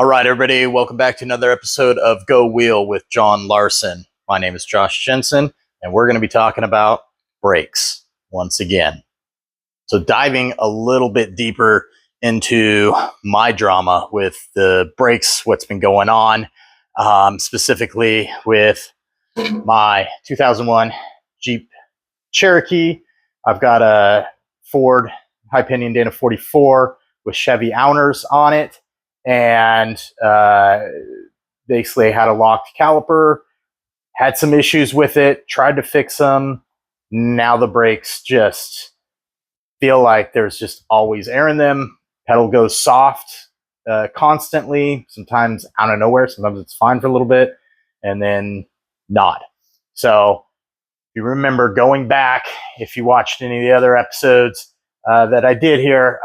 All right, everybody, welcome back to another episode of Go Wheel with John Larson. My name is Josh Jensen, and we're going to be talking about brakes once again. So diving a little bit deeper into my drama with the brakes, what's been going on, specifically with my 2001 Jeep Cherokee. I've got a Ford high pinion Dana 44 with Chevy Owners on it. And basically had a locked caliper, had some issues with it, tried to fix them. Now the brakes just feel like there's just always air in them. Pedal goes soft constantly, sometimes out of nowhere. Sometimes it's fine for a little bit and then not. So if you remember going back, if you watched any of the other episodes that I did here,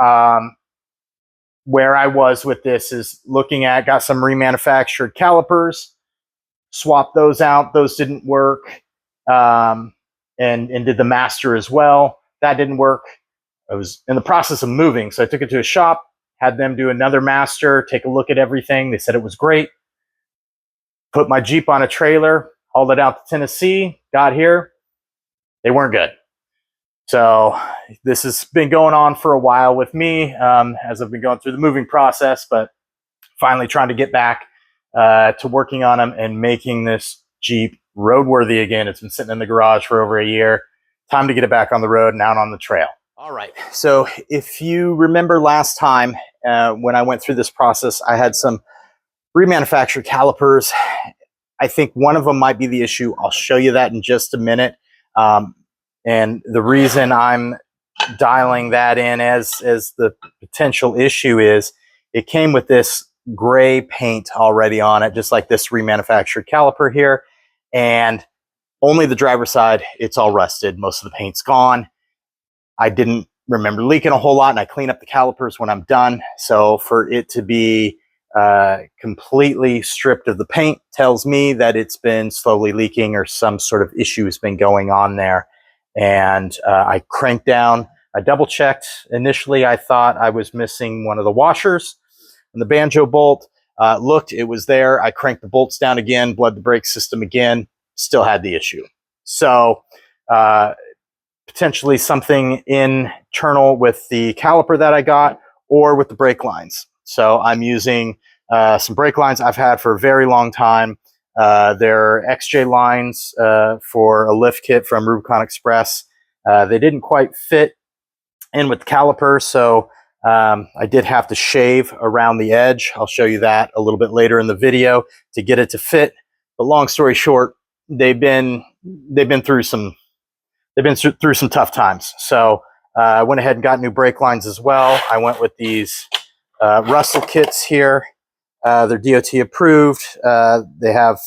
where I was with this is looking at, got some remanufactured calipers, swapped those out. Those didn't work. And did the master as well. That didn't work. I was in the process of moving. So I took it to a shop, had them do another master, take a look at everything. They said it was great. Put my Jeep on a trailer, hauled it out to Tennessee, got here. They weren't good. So this has been going on for a while with me as I've been going through the moving process, but finally trying to get back to working on them and making this Jeep roadworthy again. It's been sitting in the garage for over a year. Time to get it back on the road and out on the trail. All right. So if you remember last time when I went through this process, I had some remanufactured calipers. I think one of them might be the issue. I'll show you that in just a minute. And the reason I'm dialing that in as the potential issue is it came with this gray paint already on it, just like this remanufactured caliper here. And only the driver's side, it's all rusted. Most of the paint's gone. I didn't remember leaking a whole lot, and I clean up the calipers when I'm done. So for it to be completely stripped of the paint tells me that it's been slowly leaking or some sort of issue has been going on there. And I cranked down, I double checked. Initially, I thought I was missing one of the washers and the banjo bolt. Looked, it was there. I cranked the bolts down again, bled the brake system again, still had the issue. So potentially something internal with the caliper that I got or with the brake lines. So I'm using some brake lines I've had for a very long time. They're XJ lines for a lift kit from Rubicon Express. They didn't quite fit in with the caliper, so I did have to shave around the edge. I'll show you that a little bit later in the video to get it to fit. But long story short, they've been through some tough times. So I went ahead and got new brake lines as well. I went with these Russell kits here. They're DOT approved. They have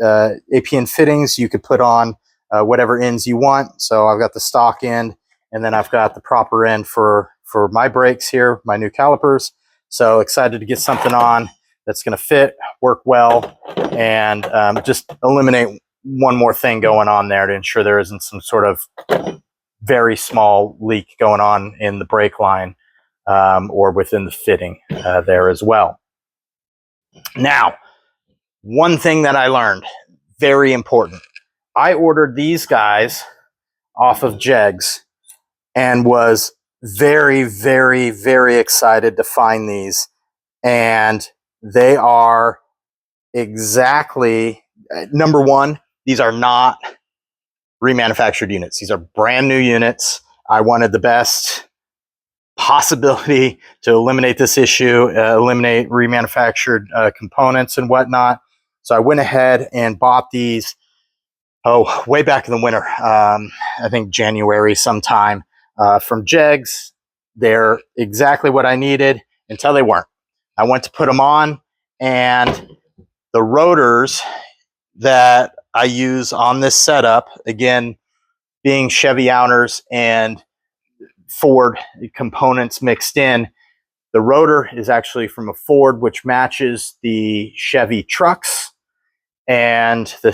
APN fittings. You could put on whatever ends you want. So I've got the stock end, and then I've got the proper end for my brakes here, my new calipers. So excited to get something on that's going to fit, work well, and just eliminate one more thing going on there to ensure there isn't some sort of very small leak going on in the brake line or within the fitting there as well. Now, one thing that I learned, very important. I ordered these guys off of Jegs and was very, very, very excited to find these. And they are exactly, number one, these are not remanufactured units. These are brand new units. I wanted the best possibility to eliminate this issue, eliminate remanufactured components and whatnot. So I went ahead and bought these, way back in the winter, I think January sometime, from Jegs. They're exactly what I needed until they weren't. I went to put them on, and the rotors that I use on this setup, again, being Chevy Owners and Ford components mixed in, the rotor is actually from a Ford, which matches the Chevy trucks and the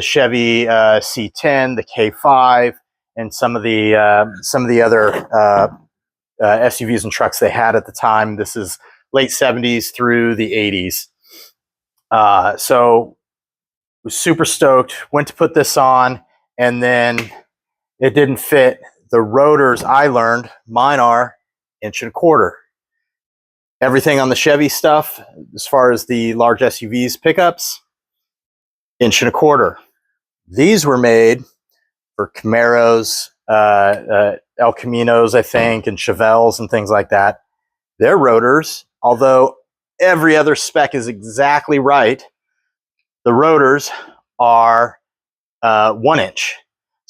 Chevy C10, the K5, and some of the other SUVs and trucks they had at the time. This is late 70s through the 80s. So was super stoked, went to put this on, and then it didn't fit. The rotors, I learned, mine are 1.25 inches. Everything on the Chevy stuff, as far as the large SUVs pickups, 1.25 inches. These were made for Camaros, El Caminos, I think, and Chevelles and things like that. Their rotors, although every other spec is exactly right, the rotors are 1 inch.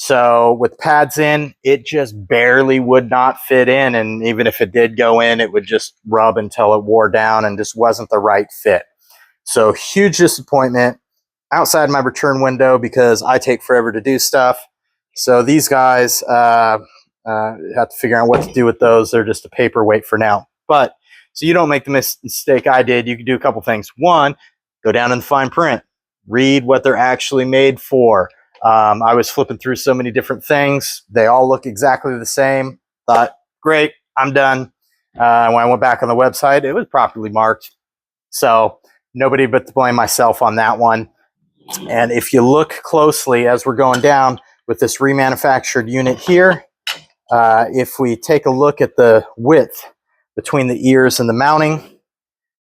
So with pads in, it just barely would not fit in. And even if it did go in, it would just rub until it wore down and just wasn't the right fit. So huge disappointment outside my return window because I take forever to do stuff. So these guys have to figure out what to do with those. They're just a paperweight for now. But so you don't make the mistake I did. You can do a couple things. One, go down in the fine print. Read what they're actually made for. I was flipping through so many different things. They all look exactly the same. Thought, great, I'm done. When I went back on the website, it was properly marked. So nobody but to blame myself on that one. And if you look closely as we're going down with this remanufactured unit here, if we take a look at the width between the ears and the mounting,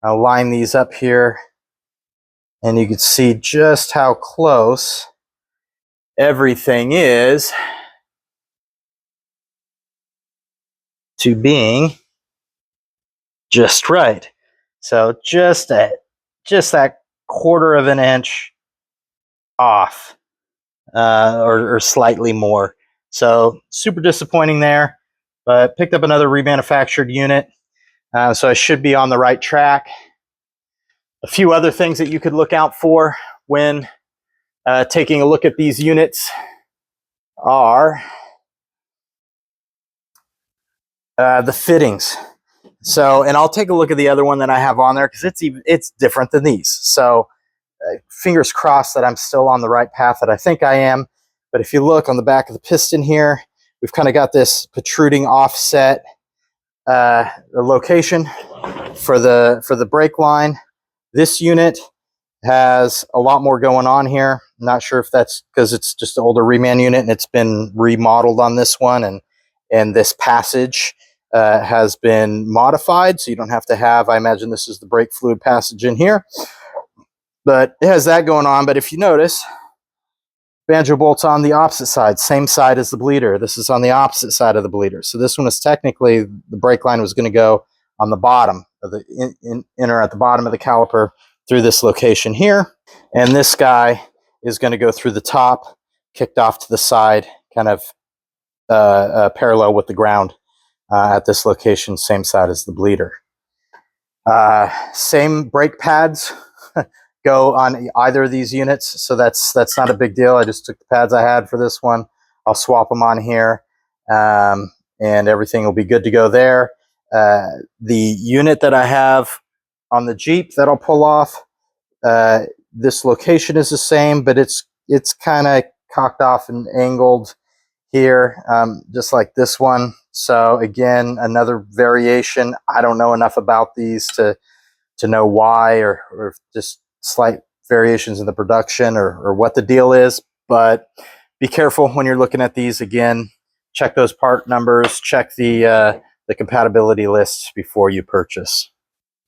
I'll line these up here, and you can see just how close everything is to being just right. So just that 1/4 inch off, or slightly more. So super disappointing there, but picked up another remanufactured unit. So I should be on the right track. A few other things that you could look out for when taking a look at these units are the fittings. So, and I'll take a look at the other one that I have on there because it's different than these. So fingers crossed that I'm still on the right path that I think I am. But if you look on the back of the piston here, we've kind of got this protruding offset location for the brake line. This unit has a lot more going on here. I'm not sure if that's because it's just an older reman unit and it's been remodeled on this one, and this passage has been modified, so you don't have to have, I imagine this is the brake fluid passage in here, but it has that going on. But if you notice, banjo bolt's on the opposite side, same side as the bleeder. This is on the opposite side of the bleeder. So this one is technically, the brake line was going to go on the bottom of the inner at the bottom of the caliper through this location here. And this guy is going to go through the top, kicked off to the side, kind of parallel with the ground at this location, same side as the bleeder. Same brake pads go on either of these units, so that's not a big deal. I just took the pads I had for this one. I'll swap them on here, and everything will be good to go there. The unit that I have on the Jeep that I'll pull off, this location is the same, but it's kind of cocked off and angled here, just like this one. So again, another variation. I don't know enough about these to know why, or just slight variations in the production, or what the deal is. But be careful when you're looking at these. Again, check those part numbers, check the compatibility lists before you purchase.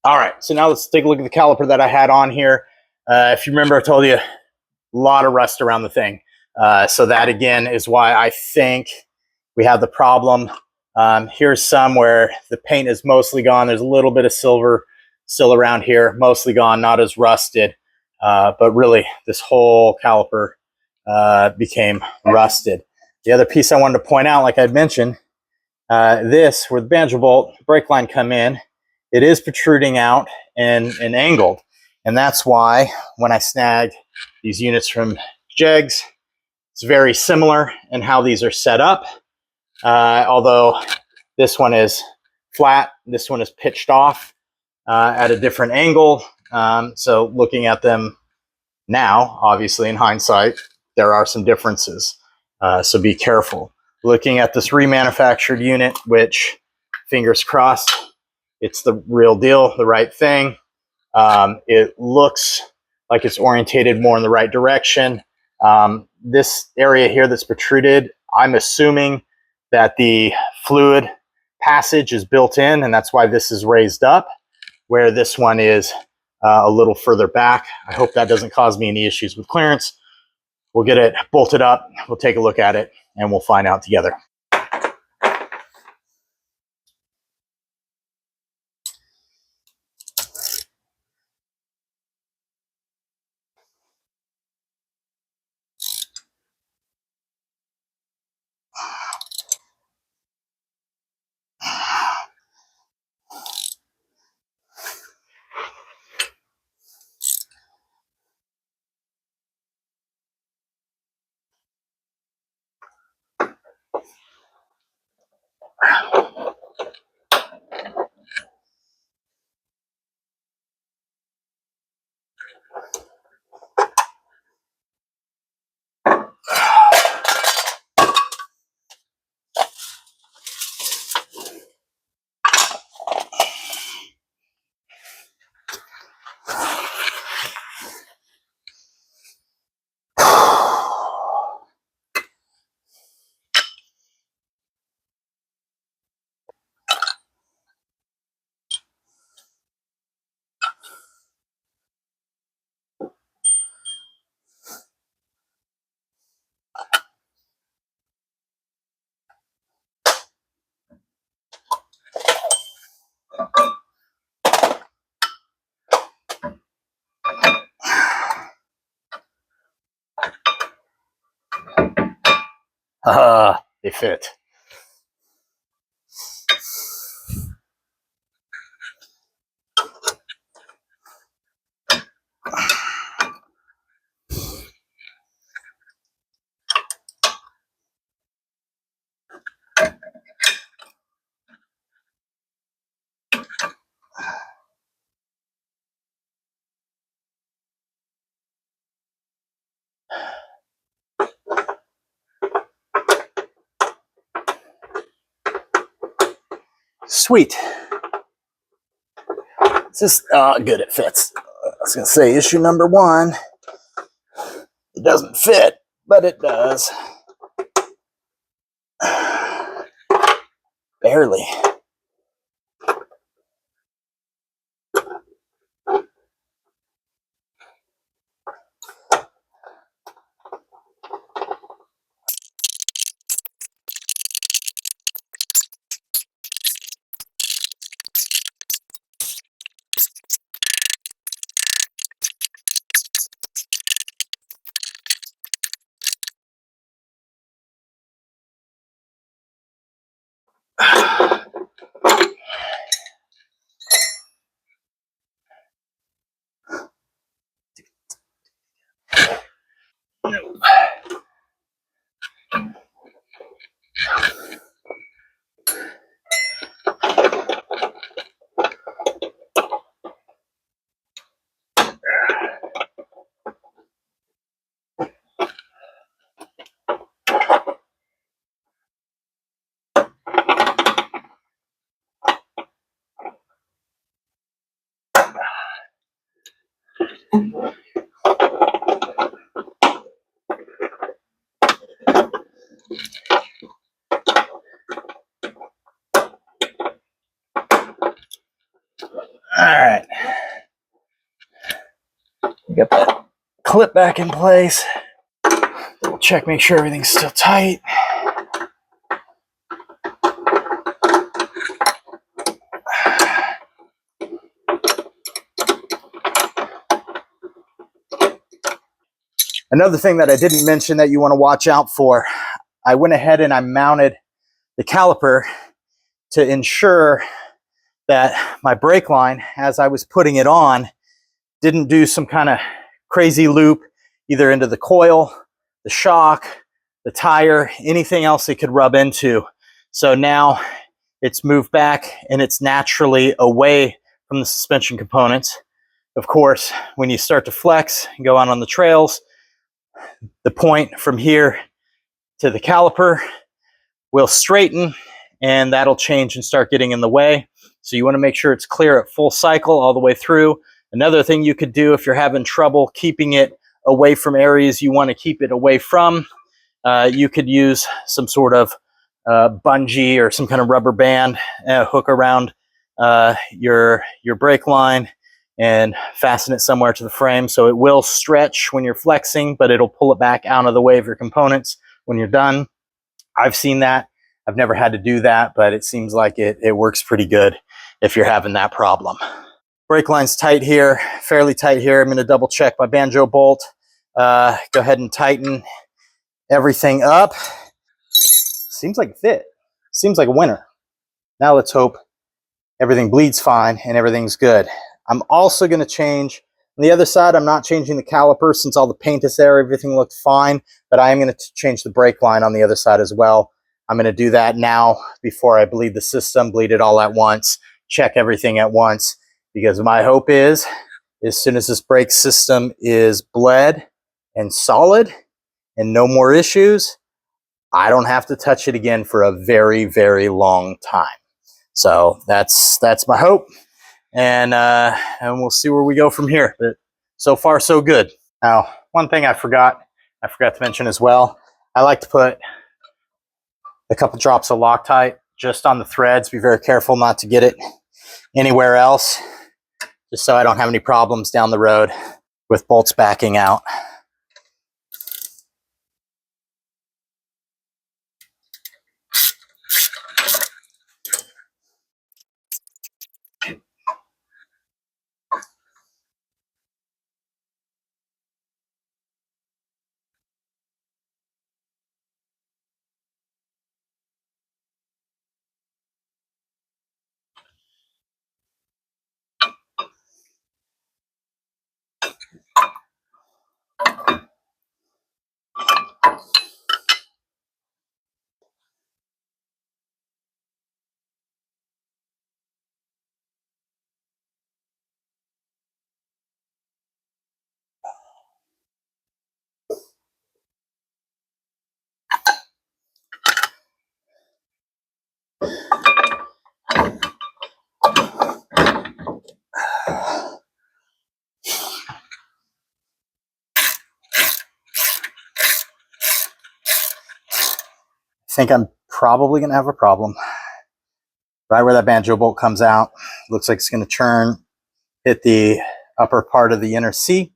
All right, so now let's take a look at the caliper that I had on here. If you remember, I told you a lot of rust around the thing. So that again is why I think we have the problem. Here's some where the paint is mostly gone. There's a little bit of silver still around here, mostly gone, not as rusted. But really, this whole caliper became rusted. The other piece I wanted to point out, like I'd mentioned, this, where the banjo bolt brake line come in, it is protruding out and angled. And that's why when I snagged these units from Jegs, it's very similar in how these are set up. Although this one is flat, this one is pitched off at a different angle. So looking at them now, obviously in hindsight, there are some differences. So be careful. Looking at this remanufactured unit, which, fingers crossed, it's the real deal, the right thing. It looks like it's orientated more in the right direction. This area here that's protruded, I'm assuming that the fluid passage is built in, and that's why this is raised up, where this one is a little further back. I hope that doesn't cause me any issues with clearance. We'll get it bolted up, we'll take a look at it, and we'll find out together. They fit. Sweet. It's just good, it fits. I was gonna say issue number one, it doesn't fit, but it does. Barely. All right. Get that clip back in place. We'll check, make sure everything's still tight. Another thing that I didn't mention that you want to watch out for, I went ahead and I mounted the caliper to ensure that my brake line, as I was putting it on, didn't do some kind of crazy loop either into the coil, the shock, the tire, anything else it could rub into. So now it's moved back and it's naturally away from the suspension components. Of course, when you start to flex and go out on the trails, the point from here to the caliper will straighten and that'll change and start getting in the way. So you want to make sure it's clear at full cycle all the way through. Another thing you could do if you're having trouble keeping it away from areas you want to keep it away from, you could use some sort of bungee or some kind of rubber band, hook around your brake line and fasten it somewhere to the frame. So it will stretch when you're flexing, but it'll pull it back out of the way of your components when you're done. I've seen that. I've never had to do that, but it seems like it works pretty good if you're having that problem. Brake line's tight here, fairly tight here. I'm going to double check my banjo bolt. Go ahead and tighten everything up. Seems like a fit. Seems like a winner. Now let's hope everything bleeds fine and everything's good. I'm also going to change on the other side. I'm not changing the caliper since all the paint is there. Everything looked fine, but I am going to change the brake line on the other side as well. I'm going to do that now before I bleed the system, bleed it all at once, check everything at once, because my hope is as soon as this brake system is bled and solid and no more issues, I don't have to touch it again for a very, very long time. So that's my hope, and we'll see where we go from here. But so far, so good. Now, one thing I forgot to mention as well. I like to put a couple drops of Loctite just on the threads. Be very careful not to get it anywhere else, just so I don't have any problems down the road with bolts backing out. I think I'm probably going to have a problem. Right where that banjo bolt comes out, looks like it's going to churn, hit the upper part of the inner C,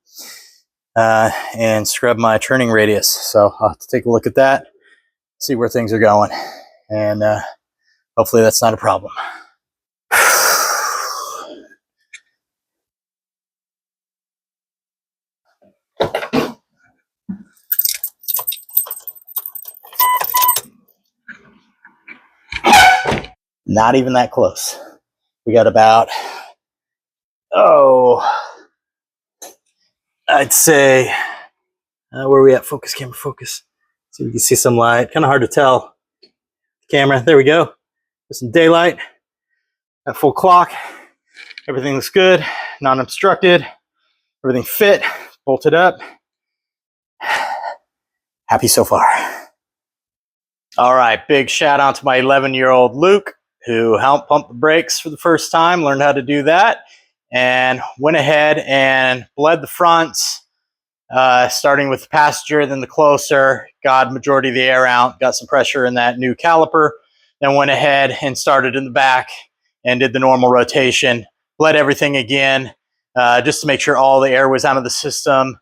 and scrub my turning radius. So I'll have to take a look at that, see where things are going, and hopefully that's not a problem. Not even that close. We got about, I'd say, where are we at? Focus, camera, focus. See if we can see some light. Kind of hard to tell. Camera, there we go. There's some daylight at full clock. Everything looks good, non-obstructed. Everything fit, bolted up. Happy so far. All right, big shout out to my 11-year-old Luke, who helped pump the brakes for the first time, learned how to do that, and went ahead and bled the fronts, starting with the passenger, then the closer, got majority of the air out, got some pressure in that new caliper, then went ahead and started in the back and did the normal rotation, bled everything again, just to make sure all the air was out of the system.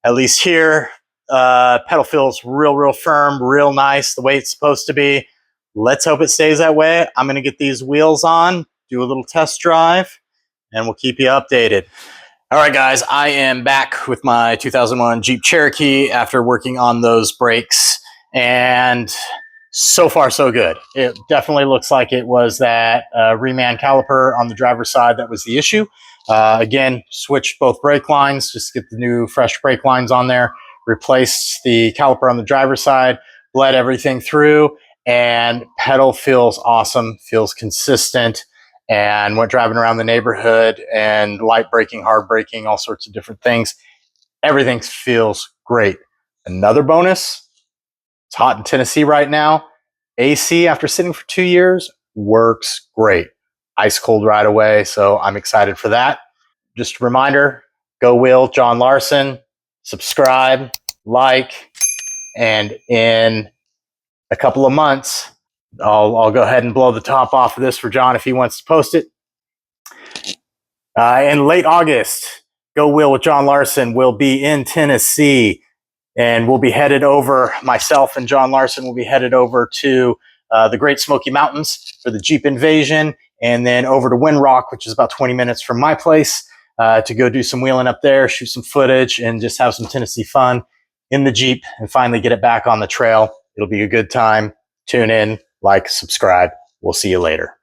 At least here, pedal feels real firm, real nice, the way it's supposed to be. Let's hope it stays that way. I'm going to get these wheels on, do a little test drive, and we'll keep you updated. All right, guys, I am back with my 2001 Jeep Cherokee after working on those brakes, and so far, so good. It definitely looks like it was that reman caliper on the driver's side that was the issue. Again, switched both brake lines, just to get the new fresh brake lines on there, replaced the caliper on the driver's side, bled everything through, and pedal feels awesome, feels consistent, and went driving around the neighborhood and light braking, hard braking, all sorts of different things. Everything feels great. Another bonus, it's hot in Tennessee right now. AC, after sitting for 2 years, works great. ice cold right away. So I'm excited for that. Just a reminder, go Will, John Larson, subscribe, like, and in a couple of months, I'll go ahead and blow the top off of this for John if he wants to post it. In late August, Go Will with John Larson will be in Tennessee, and we'll be headed over, myself and John Larson will be headed over to the Great Smoky Mountains for the Jeep Invasion, and then over to Windrock, which is about 20 minutes from my place, to go do some wheeling up there, shoot some footage, and just have some Tennessee fun in the Jeep and finally get it back on the trail. It'll be a good time. Tune in, like, subscribe. We'll see you later.